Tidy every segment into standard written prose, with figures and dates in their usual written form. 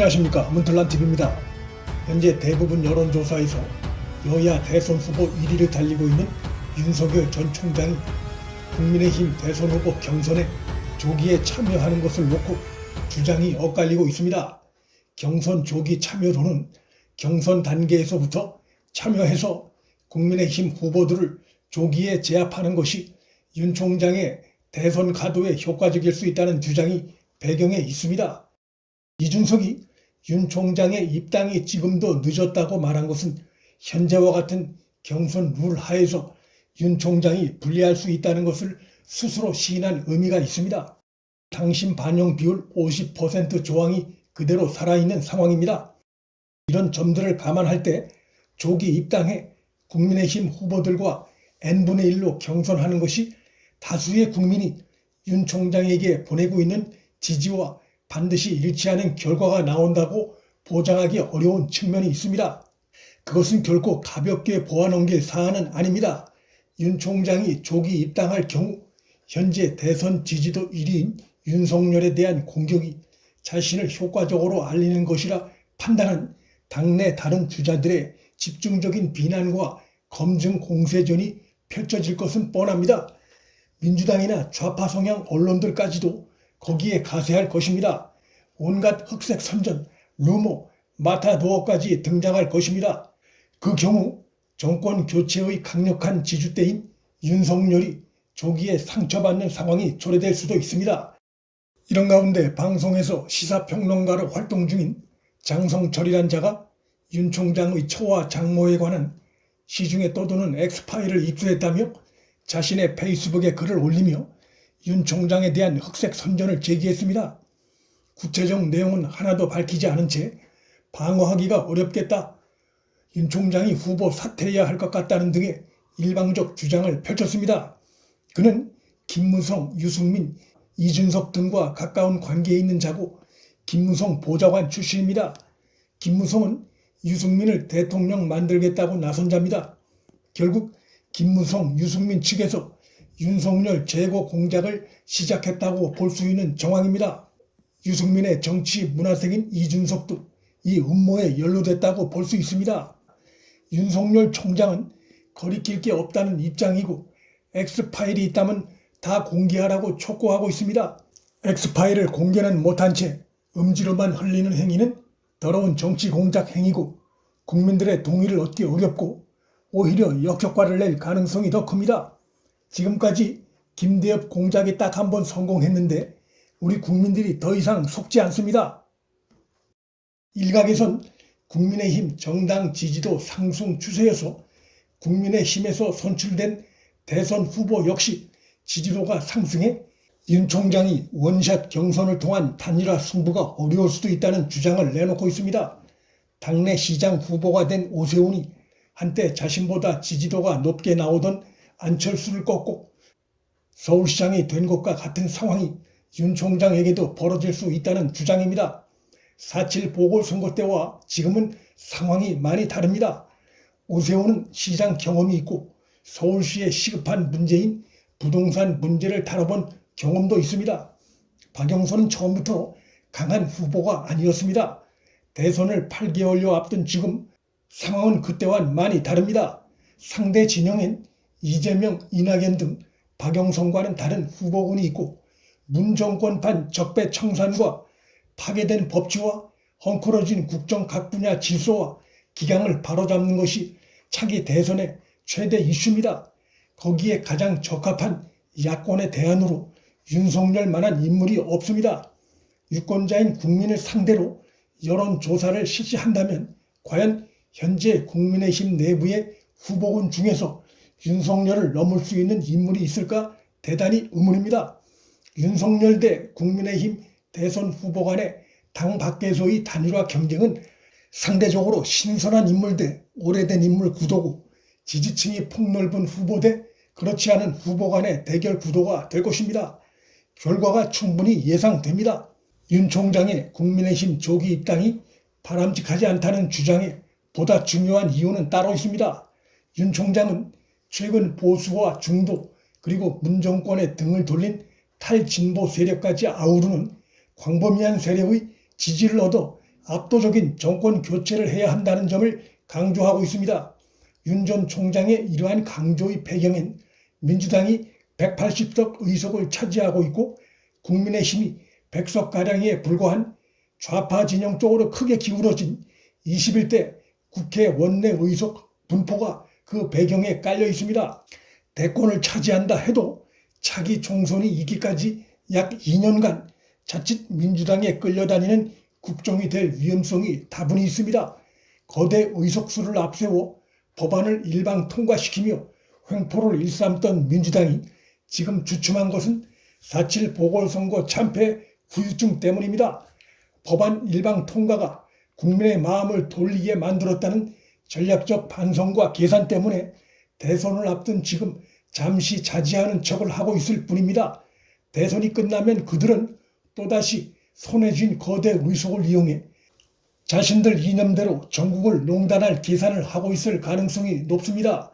안녕하십니까, 문틀란TV입니다. 현재 대부분 여론조사에서 여야 대선 후보 1위를 달리고 있는 윤석열 전 총장이 국민의힘 대선 후보 경선에 조기에 참여하는 것을 놓고 주장이 엇갈리고 있습니다. 경선 조기 참여로는 경선 단계에서부터 참여해서 국민의힘 후보들을 조기에 제압하는 것이 윤 총장의 대선 가도에 효과적일 수 있다는 주장이 배경에 있습니다. 이준석이 윤 총장의 입당이 지금도 늦었다고 말한 것은 현재와 같은 경선 룰 하에서 윤 총장이 불리할 수 있다는 것을 스스로 시인한 의미가 있습니다. 당심 반영 비율 50% 조항이 그대로 살아있는 상황입니다. 이런 점들을 감안할 때 조기 입당해 국민의힘 후보들과 n분의 1로 경선하는 것이 다수의 국민이 윤 총장에게 보내고 있는 지지와 반드시 일치하는 결과가 나온다고 보장하기 어려운 측면이 있습니다. 그것은 결코 가볍게 보아넘길 사안은 아닙니다. 윤 총장이 조기 입당할 경우 현재 대선 지지도 1위인 윤석열에 대한 공격이 자신을 효과적으로 알리는 것이라 판단한 당내 다른 주자들의 집중적인 비난과 검증 공세전이 펼쳐질 것은 뻔합니다. 민주당이나 좌파 성향 언론들까지도 거기에 가세할 것입니다. 온갖 흑색 선전, 루머, 마타도어까지 등장할 것입니다. 그 경우 정권 교체의 강력한 지주대인 윤석열이 조기에 상처받는 상황이 초래될 수도 있습니다. 이런 가운데 방송에서 시사평론가로 활동 중인 장성철이란 자가 윤 총장의 처와 장모에 관한 시중에 떠도는 엑스파일을 입수했다며 자신의 페이스북에 글을 올리며 윤 총장에 대한 흑색 선전을 제기했습니다. 구체적 내용은 하나도 밝히지 않은 채 방어하기가 어렵겠다, 윤 총장이 후보 사퇴해야 할 것 같다는 등의 일방적 주장을 펼쳤습니다. 그는 김무성, 유승민, 이준석 등과 가까운 관계에 있는 자고 김무성 보좌관 출신입니다. 김무성은 유승민을 대통령 만들겠다고 나선 자입니다. 결국 김무성, 유승민 측에서 윤석열 제거 공작을 시작했다고 볼 수 있는 정황입니다. 유승민의 정치 문화생인 이준석도 이 음모에 연루됐다고 볼 수 있습니다. 윤석열 총장은 거리낄 게 없다는 입장이고 엑스파일이 있다면 다 공개하라고 촉구하고 있습니다. 엑스파일을 공개는 못한 채 음지로만 흘리는 행위는 더러운 정치 공작 행위고 국민들의 동의를 얻기 어렵고 오히려 역효과를 낼 가능성이 더 큽니다. 지금까지 김대엽 공작이 딱 한 번 성공했는데 우리 국민들이 더 이상 속지 않습니다. 일각에선 국민의힘 정당 지지도 상승 추세여서 국민의힘에서 선출된 대선 후보 역시 지지도가 상승해 윤 총장이 원샷 경선을 통한 단일화 승부가 어려울 수도 있다는 주장을 내놓고 있습니다. 당내 시장 후보가 된 오세훈이 한때 자신보다 지지도가 높게 나오던 안철수를 꺾고 서울시장이 된 것과 같은 상황이 윤 총장에게도 벌어질 수 있다는 주장입니다. 4.7 보궐선거 때와 지금은 상황이 많이 다릅니다. 오세훈은 시장 경험이 있고 서울시의 시급한 문제인 부동산 문제를 다뤄본 경험도 있습니다. 박영선은 처음부터 강한 후보가 아니었습니다. 대선을 8개월여 앞둔 지금 상황은 그때와는 많이 다릅니다. 상대 진영엔 이재명, 이낙연 등 박영선과는 다른 후보군이 있고 문 정권판 적폐청산과 파괴된 법치와 헝클어진 국정 각 분야 질서와 기강을 바로잡는 것이 차기 대선의 최대 이슈입니다. 거기에 가장 적합한 야권의 대안으로 윤석열만한 인물이 없습니다. 유권자인 국민을 상대로 여론조사를 실시한다면 과연 현재 국민의힘 내부의 후보군 중에서 윤석열을 넘을 수 있는 인물이 있을까 대단히 의문입니다. 윤석열 대 국민의힘 대선 후보 간의 당 밖에서의 단일화 경쟁은 상대적으로 신선한 인물 대 오래된 인물 구도고 지지층이 폭넓은 후보 대 그렇지 않은 후보 간의 대결 구도가 될 것입니다. 결과가 충분히 예상됩니다. 윤 총장의 국민의힘 조기 입당이 바람직하지 않다는 주장에 보다 중요한 이유는 따로 있습니다. 윤 총장은 최근 보수와 중도 그리고 문정권에 등을 돌린 탈진보 세력까지 아우르는 광범위한 세력의 지지를 얻어 압도적인 정권 교체를 해야 한다는 점을 강조하고 있습니다. 윤 전 총장의 이러한 강조의 배경엔 민주당이 180석 의석을 차지하고 있고 국민의힘이 100석가량에 불과한 좌파 진영 쪽으로 크게 기울어진 21대 국회 원내 의석 분포가 그 배경에 깔려 있습니다. 대권을 차지한다 해도 차기 총선이 있기까지 약 2년간 자칫 민주당에 끌려다니는 국정이 될 위험성이 다분히 있습니다. 거대 의석수를 앞세워 법안을 일방 통과시키며 횡포를 일삼던 민주당이 지금 주춤한 것은 4.7 보궐선거 참패 후유증 때문입니다. 법안 일방 통과가 국민의 마음을 돌리게 만들었다는 전략적 반성과 계산 때문에 대선을 앞둔 지금 잠시 자제하는 척을 하고 있을 뿐입니다. 대선이 끝나면 그들은 또다시 손에 쥔 거대 의석을 이용해 자신들 이념대로 전국을 농단할 계산을 하고 있을 가능성이 높습니다.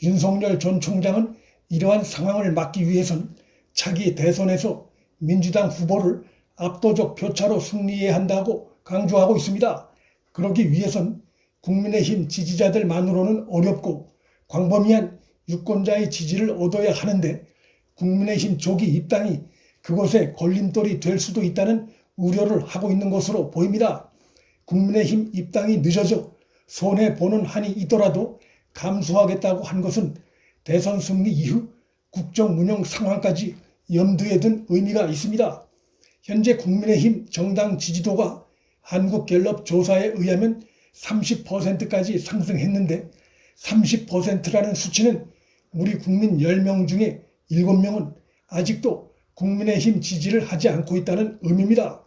윤석열 전 총장은 이러한 상황을 막기 위해선 차기 대선에서 민주당 후보를 압도적 표차로 승리해야 한다고 강조하고 있습니다. 그러기 위해선 국민의힘 지지자들만으로는 어렵고 광범위한 유권자의 지지를 얻어야 하는데 국민의힘 조기 입당이 그것에 걸림돌이 될 수도 있다는 우려를 하고 있는 것으로 보입니다. 국민의힘 입당이 늦어져 손해보는 한이 있더라도 감수하겠다고 한 것은 대선 승리 이후 국정 운영 상황까지 염두에 둔 의미가 있습니다. 현재 국민의힘 정당 지지도가 한국갤럽 조사에 의하면 30%까지 상승했는데 30%라는 수치는 우리 국민 10명 중에 7명은 아직도 국민의힘 지지를 하지 않고 있다는 의미입니다.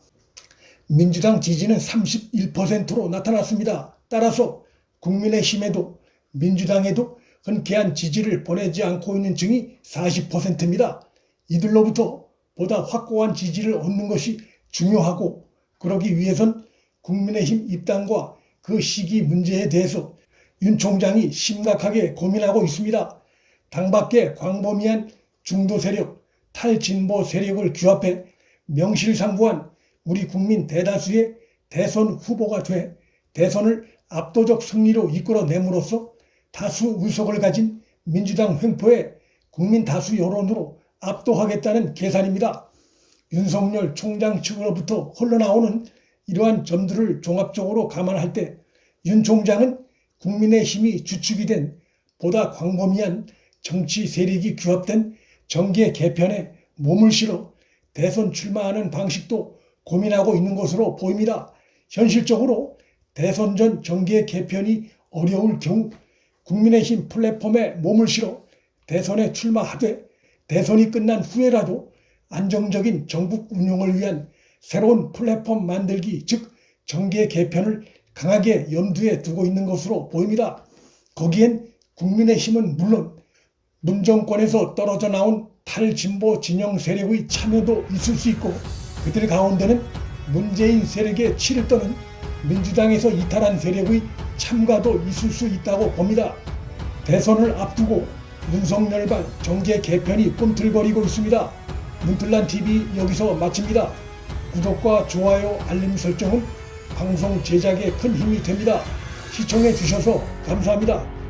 민주당 지지는 31%로 나타났습니다. 따라서 국민의힘에도 민주당에도 흔쾌한 지지를 보내지 않고 있는 층이 40%입니다. 이들로부터 보다 확고한 지지를 얻는 것이 중요하고 그러기 위해선 국민의힘 입당과 그 시기 문제에 대해서 윤 총장이 심각하게 고민하고 있습니다. 당 밖의 광범위한 중도 세력, 탈진보 세력을 규합해 명실상부한 우리 국민 대다수의 대선 후보가 돼 대선을 압도적 승리로 이끌어냄으로써 다수 의석을 가진 민주당 횡포에 국민 다수 여론으로 압도하겠다는 계산입니다. 윤석열 총장 측으로부터 흘러나오는 이러한 점들을 종합적으로 감안할 때 윤 총장은 국민의힘이 주축이 된 보다 광범위한 정치 세력이 규합된 정계 개편에 몸을 실어 대선 출마하는 방식도 고민하고 있는 것으로 보입니다. 현실적으로 대선 전 정계 개편이 어려울 경우 국민의힘 플랫폼에 몸을 실어 대선에 출마하되 대선이 끝난 후에라도 안정적인 정국 운영을 위한 새로운 플랫폼 만들기, 즉 정계 개편을 강하게 염두에 두고 있는 것으로 보입니다. 거기엔 국민의힘은 물론 문정권에서 떨어져 나온 탈진보 진영 세력의 참여도 있을 수 있고 그들 가운데는 문재인 세력에 치를 떠는 민주당에서 이탈한 세력의 참가도 있을 수 있다고 봅니다. 대선을 앞두고 윤석열발 정계 개편이 꿈틀거리고 있습니다. 문틀란TV 여기서 마칩니다. 구독과 좋아요, 알림 설정은 방송 제작에 큰 힘이 됩니다. 시청해 주셔서 감사합니다.